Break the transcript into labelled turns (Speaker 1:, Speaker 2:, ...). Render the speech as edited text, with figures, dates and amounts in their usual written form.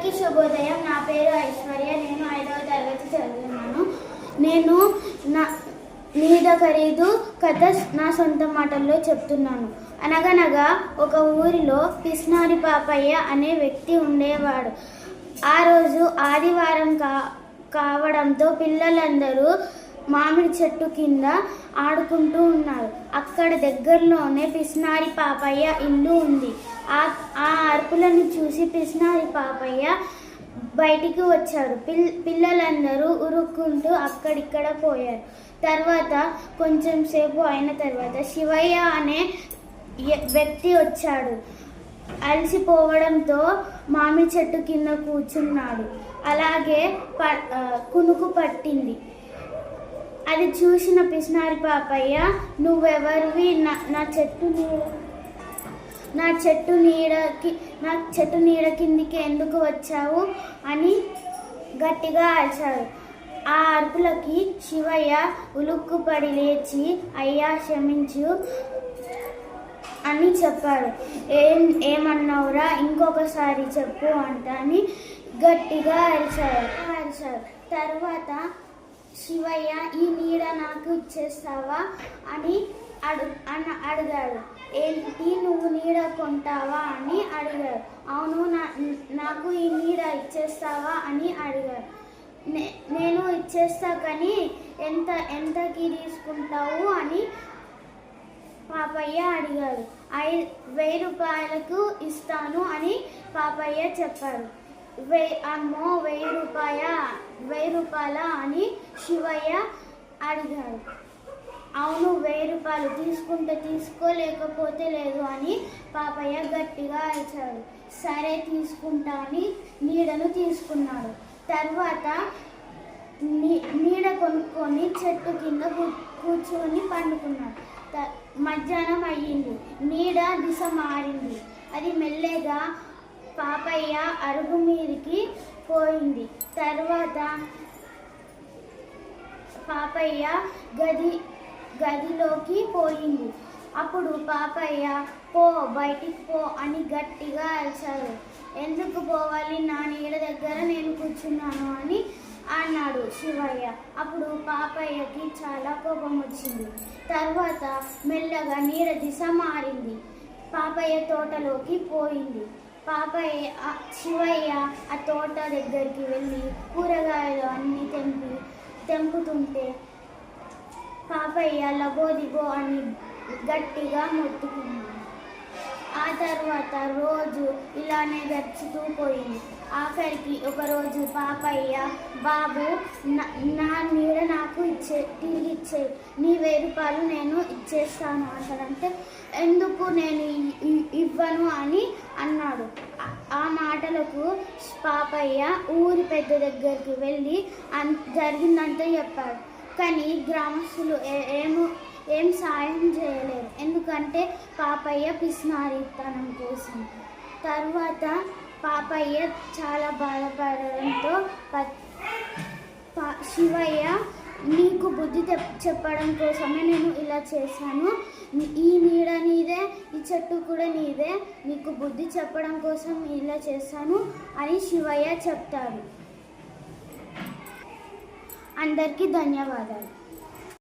Speaker 1: అందరికీ శుభోదయం. నా పేరు ఐశ్వర్య. నేను 5వ తరగతి చదువుతున్నాను. నేను నీడ ఖరీదు కథ నా సొంత మాటల్లో చెప్తున్నాను. అనగనగా ఒక ఊరిలో పిస్నారి పాపయ్య అనే వ్యక్తి ఉండేవాడు. ఆ రోజు ఆదివారం కావడంతో పిల్లలందరూ మామిడి చెట్టు కింద ఆడుకుంటూ ఉన్నారు. అక్కడ దగ్గరలోనే పిస్నారి పాపయ్య ఇల్లు ఉంది. ఆ అరుపులను చూసి పిస్నారి పాపయ్య బయటికి వచ్చాడు. పిల్లలందరూ ఉరుక్కుంటూ అక్కడిక్కడ పోయారు. తర్వాత కొంచెం సేపు అయిన తర్వాత శివయ్య అనే వ్యక్తి వచ్చాడు. అలసిపోవడంతో మామిడి చెట్టు కింద కూర్చున్నాడు. అలాగే కునుకు పట్టింది. అది చూసిన పిస్నారి పాపయ్య, నువ్వెవరివి, నా చెట్టు నీడ కిందికి ఎందుకు వచ్చావు అని గట్టిగా అరిచాడు. ఆ అరుపులకి శివయ్య ఉలుక్కుపడి లేచి, అయ్యా క్షమించు అని చెప్పాడు. ఏమన్నావురా, ఇంకొకసారి చెప్పు అని గట్టిగా అరిచాడు. తర్వాత శివయ్య, ఈ నీడ నాకు ఇచ్చేస్తావా అని అడిగాడు. ఏంటి, నువ్వు నీడ కొంటావా అని అడిగాడు. అవును, నాకు ఈ నీడ ఇచ్చేస్తావా అని అడిగాడు. నేను ఇచ్చేస్తా, కానీ ఎంతకి తీసుకుంటావు అని పాపయ్య అడిగాడు. 1000 రూపాయలకు ఇస్తాను అని పాపయ్య చెప్పాడు. అమ్మో, 1000 రూపాయల అని శివయ్య అడిగాడు. అవును, 1000 రూపాయలు, తీసుకుంటే తీసుకో, లేకపోతే లేదు అని పాపయ్య గట్టిగా అరిచాడు. సరే తీసుకుంటా అని నీడను తీసుకున్నాడు. తర్వాత నీడ కొనుక్కొని చెట్టు కింద కూర్చొని పండుకున్నాడు. మధ్యాహ్నం అయ్యింది. నీడ దిశ మారింది. అది మెల్లగా పాపయ్య అరుగు మీదకి పోయింది. తర్వాత పాపయ్య గదిలోకి పోయింది. అప్పుడు పాపయ్య, బయటికి పో అని గట్టిగా అరిచాడు. ఎందుకు పోవాలి, నా నీడ దగ్గర నేను కూర్చున్నాను అని అన్నాడు శివయ్య. అప్పుడు పాపయ్యకి చాలా కోపం వచ్చింది. తర్వాత మెల్లగా నీడ దిశ మారింది. పాపయ్య తోటలోకి పోయింది. శివయ్య ఆ తోట దగ్గరికి వెళ్ళి కూరగాయలు అన్నీ తెంపుతుంటే పాపయ్య లబోదిగో అని గట్టిగా మొత్తుకున్నాడు. ఆ తర్వాత రోజు ఇలానే గడుచుతూ పోయింది. ఆఖరికి ఒకరోజు పాపయ్య, బాబు, నా నీడ నాకు తిరిగి ఇచ్చే, నీ 1000 రూపాయలు నేను ఇచ్చేస్తాను అంటాడంటే, ఎందుకు నేను ఇవ్వను అని అన్నాడు. ఆ మాటలకు పాపయ్య ఊరి పెద్ద దగ్గరికి వెళ్ళి జరిగిందంతా చెప్పాడు. కానీ గ్రామస్తులు ఏం సాయం చేయలేరు, ఎందుకంటే పాపయ్య పిస్నారితనం కోసం. తర్వాత పాపయ్య చాలా బాధపడడంతో శివయ్య, నీకు బుద్ధి చెప్పడం కోసమే నేను ఇలా చేశాను, ఈ నీడ నీదే, ఈ చెట్టు కూడా నీదే, నీకు బుద్ధి చెప్పడం కోసం ఇలా చేశాను అని శివయ్య చెప్తాడు. అందరికీ ధన్యవాదాలు.